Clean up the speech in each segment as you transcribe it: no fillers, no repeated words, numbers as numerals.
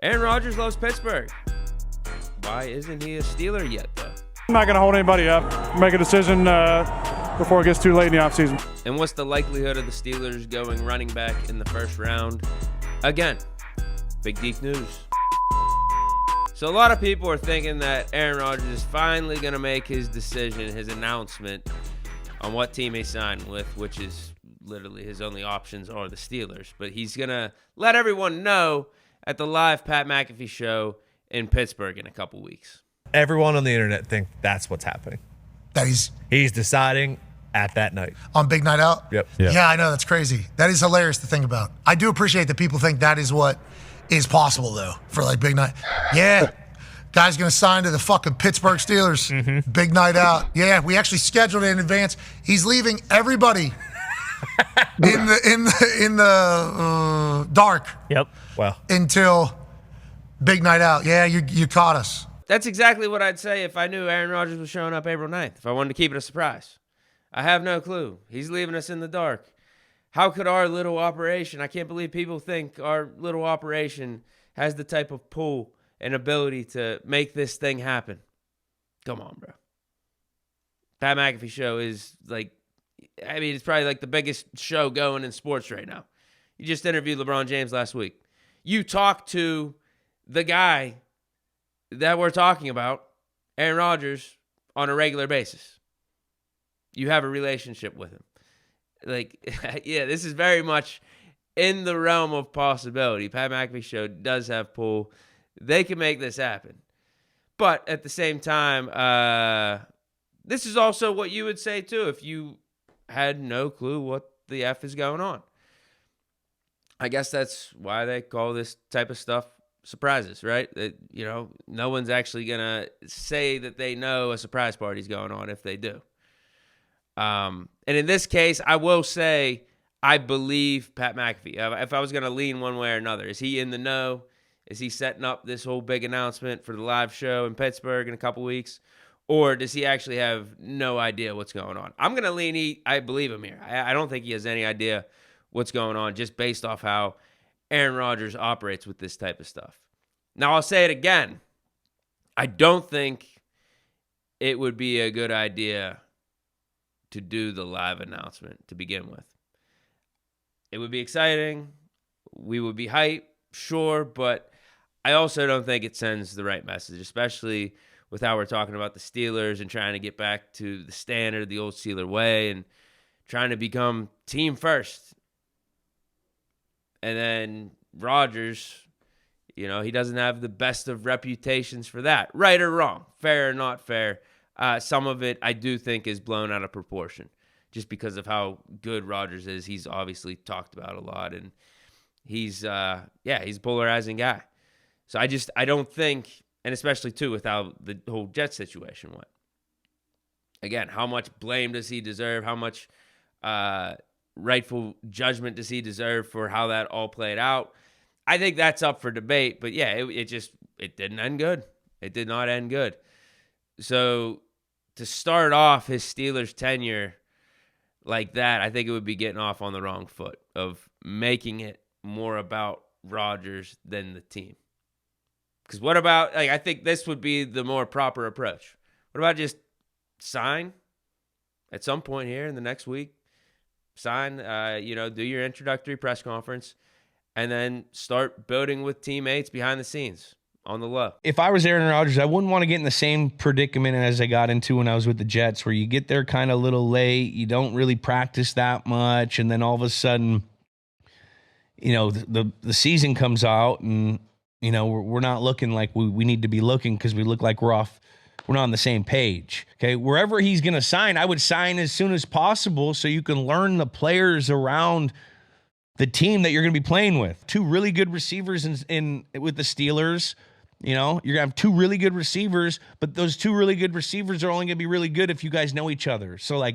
Aaron Rodgers loves Pittsburgh. Why isn't he a Steeler yet, though? I'm not going to hold anybody up. Make a decision before it gets too late in the offseason. And what's the likelihood of the Steelers going running back in the first round? Again, Big Geek News. So a lot of people are thinking that Aaron Rodgers is finally going to make his decision, his announcement on what team he signed with, which is literally his only options are the Steelers. But he's going to let everyone know at the live Pat McAfee show in Pittsburgh in a couple weeks. Everyone on the internet think that's what's happening. That He's deciding at that night. on Big Night Out? Yep. Yeah, I know. That's crazy. That is hilarious to think about. I do appreciate that people think that is what is possible, though, for like Big Night. Yeah. Guy's going to sign to the fucking Pittsburgh Steelers. Mm-hmm. Big Night Out. Yeah, we actually scheduled it in advance. He's leaving everybody in the dark. Yep. Well, until Big Night Out. Yeah, you caught us. That's exactly what I'd say if I knew Aaron Rodgers was showing up April 9th, if I wanted to keep it a surprise. I have no clue. He's leaving us in the dark. How could our little operation, I can't believe people think our little operation has the type of pull and ability to make this thing happen. Come on, bro. Pat McAfee show is it's probably like the biggest show going in sports right now. You just interviewed LeBron James last week. You talked to the guy that we're talking about, Aaron Rodgers, on a regular basis. You have a relationship with him. This is very much in the realm of possibility. Pat McAfee show does have pull. They can make this happen. But at the same time, this is also what you would say too if you had no clue what the F is going on. I guess that's why they call this type of stuff surprises, right? That, no one's actually going to say that they know a surprise party's going on if they do. And in this case, I will say I believe Pat McAfee. If I was going to lean one way or another, is he in the know? Is he setting up this whole big announcement for the live show in Pittsburgh in a couple weeks? Or does he actually have no idea what's going on? I'm going to lean I believe him here. I don't think he has any idea what's going on just based off how Aaron Rodgers operates with this type of stuff. Now, I'll say it again. I don't think it would be a good idea to do the live announcement to begin with. It would be exciting. We would be hyped, sure, but I also don't think it sends the right message, especially with how we're talking about the Steelers and trying to get back to the standard, the old Steeler way, and trying to become team first. And then Rodgers, he doesn't have the best of reputations for that. Right or wrong, fair or not fair. Some of it I do think is blown out of proportion just because of how good Rodgers is. He's obviously talked about a lot, and he's a polarizing guy. So I don't think, and especially too with how the whole Jets situation went. Again, how much blame does he deserve? How much rightful judgment does he deserve for how that all played out? I think that's up for debate, but yeah, it didn't end good. It did not end good. So to start off his Steelers tenure like that, I think it would be getting off on the wrong foot of making it more about Rodgers than the team. Because what about, I think this would be the more proper approach. What about just sign at some point here in the next week? Sign, do your introductory press conference, and then start building with teammates behind the scenes on the low. If I was Aaron Rodgers, I wouldn't want to get in the same predicament as I got into when I was with the Jets, where you get there kind of a little late, you don't really practice that much, and then all of a sudden, the season comes out, and we're not looking like we need to be looking because we look like we're not on the same page. Okay, wherever he's going to sign, I would sign as soon as possible so you can learn the players around the team that you're going to be playing with. Two really good receivers in with the Steelers. You're going to have two really good receivers, but those two really good receivers are only going to be really good if you guys know each other. So,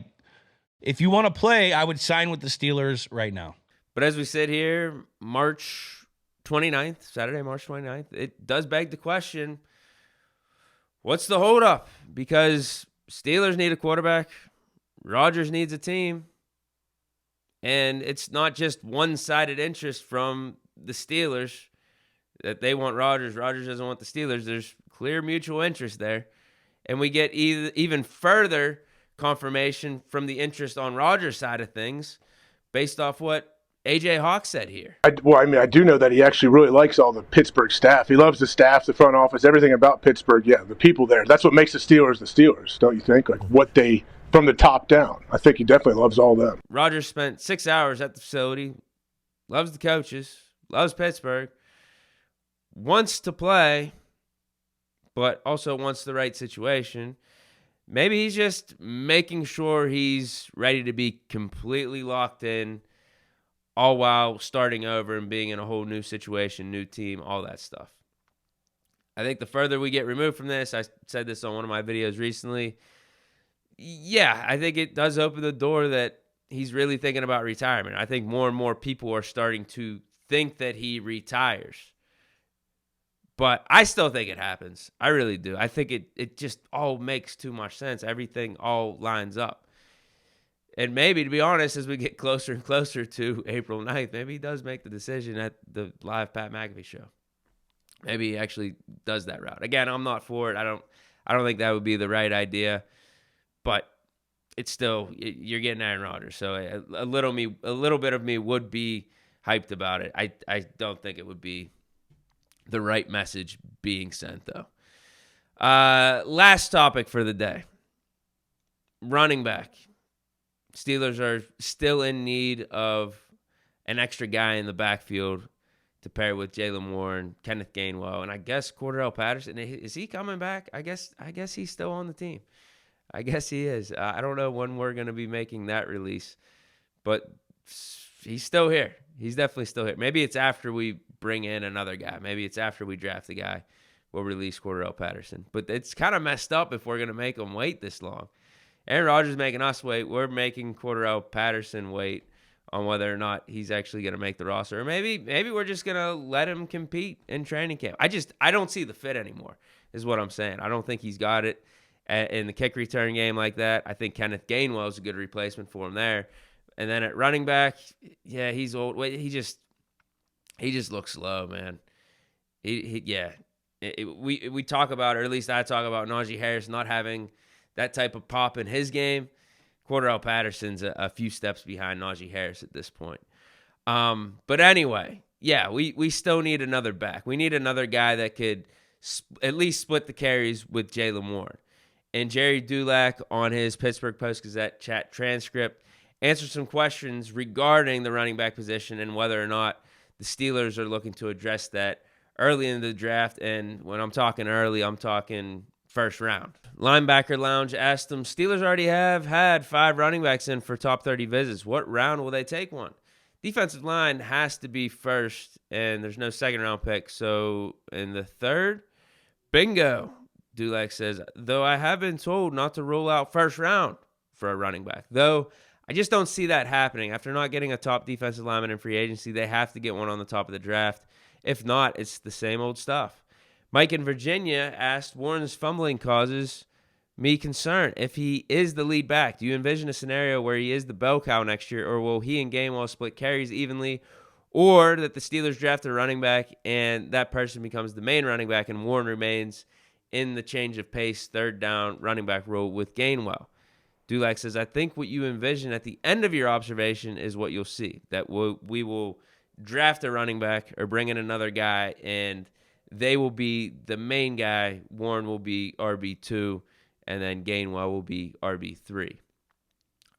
if you want to play, I would sign with the Steelers right now. But as we sit here, March 29th, Saturday, March 29th, it does beg the question, what's the holdup? Because Steelers need a quarterback. Rodgers needs a team. And it's not just one-sided interest from the Steelers. that they want Rodgers. Rodgers doesn't want the Steelers. There's clear mutual interest there. And we get even further confirmation from the interest on Rodgers' side of things based off what A.J. Hawk said here. I do know that he actually really likes all the Pittsburgh staff. He loves the staff, the front office, everything about Pittsburgh. Yeah, the people there. That's what makes the Steelers, don't you think? Like what they, from the top down. I think he definitely loves all them. Rodgers spent 6 hours at the facility, loves the coaches, loves Pittsburgh, wants to play, but also wants the right situation. Maybe he's just making sure he's ready to be completely locked in, all while starting over and being in a whole new situation, new team, all that stuff. I think the further we get removed from this, I said this on one of my videos recently, yeah, I think it does open the door that he's really thinking about retirement. I think more and more people are starting to think that he retires. But I still think it happens. I really do. I think it just all makes too much sense. Everything all lines up. And maybe, to be honest, as we get closer and closer to April 9th, maybe he does make the decision at the live Pat McAfee show. Maybe he actually does that route. Again, I'm not for it. I don't think that would be the right idea. But it's still, you're getting Aaron Rodgers. So a little bit of me would be hyped about it. I don't think it would be the right message being sent, though. Last topic for the day. Running back. Steelers are still in need of an extra guy in the backfield to pair with Jalen Warren, Kenneth Gainwell, and I guess Cordarrelle Patterson. Is he coming back? I guess he's still on the team. I guess he is. I don't know when we're going to be making that release, but he's still here. He's definitely still here. Maybe it's after we bring in another guy. Maybe it's after we draft the guy. We'll release Cordarrelle Patterson. But it's kind of messed up if we're going to make him wait this long. Aaron Rodgers is making us wait. We're making Cordarrelle Patterson wait on whether or not he's actually going to make the roster. Or maybe we're just going to let him compete in training camp. I don't see the fit anymore is what I'm saying. I don't think he's got it in the kick return game like that. I think Kenneth Gainwell is a good replacement for him there. And then at running back, yeah, he's old. He just looks slow, man. We talk about, or at least I talk about, Najee Harris not having that type of pop in his game. Cordarrelle Patterson's a few steps behind Najee Harris at this point. But anyway, yeah, we still need another back. We need another guy that could at least split the carries with Jalen Warren. And Jerry Dulac on his Pittsburgh Post-Gazette chat transcript answered some questions regarding the running back position and whether or not the Steelers are looking to address that early in the draft. And when I'm talking early, I'm talking first round. Linebacker Lounge asked him, Steelers already have had 5 running backs in for top 30 visits. What round will they take one? Defensive line has to be first, and there's no second round pick. So in the third, bingo. Dulac says, though I have been told not to roll out first round for a running back. Though I just don't see that happening. After not getting a top defensive lineman in free agency, they have to get one on the top of the draft. If not, it's the same old stuff. Mike in Virginia asked, Warren's fumbling causes me concern. If he is the lead back, do you envision a scenario where he is the bell cow next year, or will he and Gainwell split carries evenly, or that the Steelers draft a running back and that person becomes the main running back and Warren remains in the change of pace, third down running back role with Gainwell? Dulac says, I think what you envision at the end of your observation is what you'll see, that we will draft a running back or bring in another guy, and they will be the main guy. Warren will be RB2, and then Gainwell will be RB3.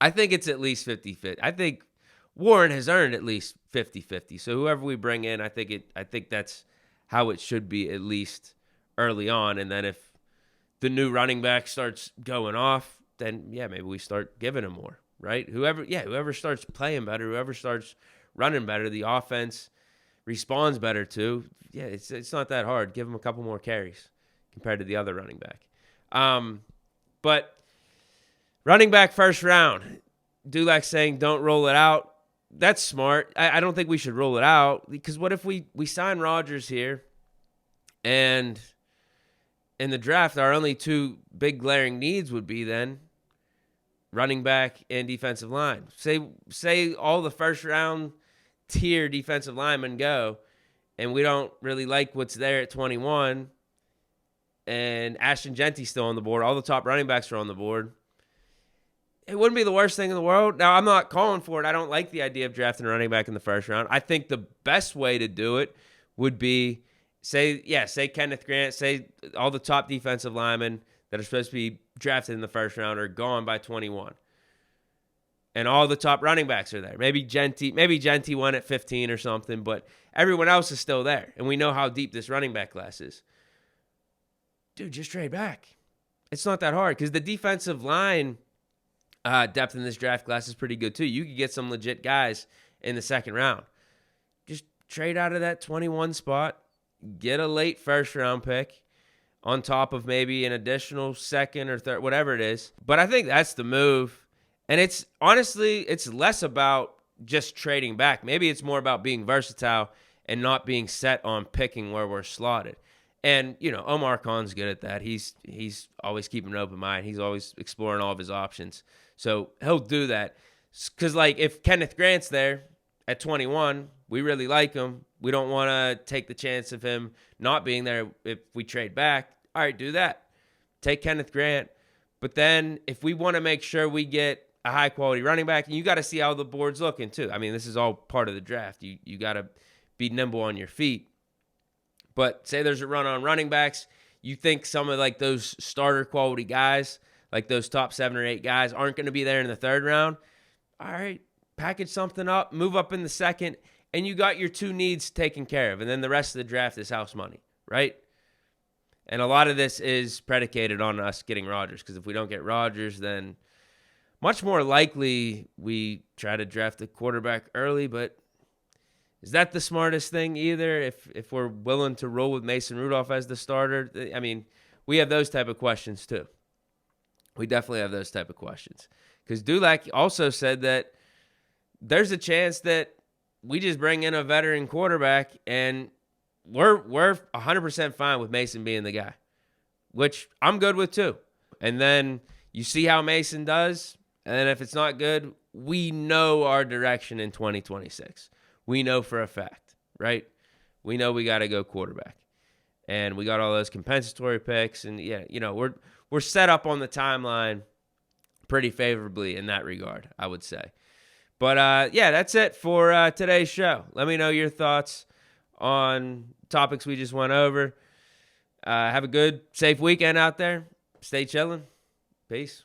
I think it's at least 50-50. I think Warren has earned at least 50-50. So whoever we bring in, I think that's how it should be, at least early on. And then if the new running back starts going off, then yeah, maybe we start giving him more, right? Whoever starts playing better, whoever starts running better, the offense responds better to. Yeah, it's not that hard. Give him a couple more carries compared to the other running back. But running back first round, Dulac saying don't roll it out. That's smart. I don't think we should roll it out, because what if we sign Rodgers here and in the draft our only 2 big glaring needs would be then running back and defensive line. Say all the first round tier defensive linemen go, and we don't really like what's there at 21, and Ashton Genty's still on the board, all the top running backs are on the board, it wouldn't be the worst thing in the world. Now, I'm not calling for it. I don't like the idea of drafting a running back in the first round. I think the best way to do it would be, say Kenneth Grant, say all the top defensive linemen that are supposed to be drafted in the first round are gone by 21. And all the top running backs are there. Maybe Genty went at 15 or something, but everyone else is still there. And we know how deep this running back class is. Dude, just trade back. It's not that hard because the defensive line depth in this draft class is pretty good too. You could get some legit guys in the second round. Just trade out of that 21 spot, get a late first round pick on top of maybe an additional second or third, whatever it is. But I think that's the move. And it's honestly, it's less about just trading back. Maybe it's more about being versatile and not being set on picking where we're slotted. And, Omar Khan's good at that. He's always keeping an open mind. He's always exploring all of his options. So he'll do that. Because, if Kenneth Grant's there at 21, we really like him. We don't want to take the chance of him not being there if we trade back. All right, do that. Take Kenneth Grant. But then if we want to make sure we get a high-quality running back, and you got to see how the board's looking too. I mean, this is all part of the draft. You got to be nimble on your feet. But say there's a run on running backs, you think some of those starter quality guys, like those top 7 or 8 guys, aren't going to be there in the third round. All right, package something up, move up in the second, and you got your 2 needs taken care of. And then the rest of the draft is house money, right? And a lot of this is predicated on us getting Rodgers, because if we don't get Rodgers, then much more likely we try to draft a quarterback early, but is that the smartest thing either? If we're willing to roll with Mason Rudolph as the starter, I mean, we have those type of questions too. We definitely have those type of questions. Because Dulac also said that there's a chance that we just bring in a veteran quarterback and we're 100% fine with Mason being the guy, which I'm good with too. And then you see how Mason does, and then if it's not good, we know our direction in 2026. We know for a fact, right? We know we got to go quarterback. And we got all those compensatory picks. And, we're set up on the timeline pretty favorably in that regard, I would say. But, that's it for today's show. Let me know your thoughts on topics we just went over. Have a good, safe weekend out there. Stay chilling. Peace.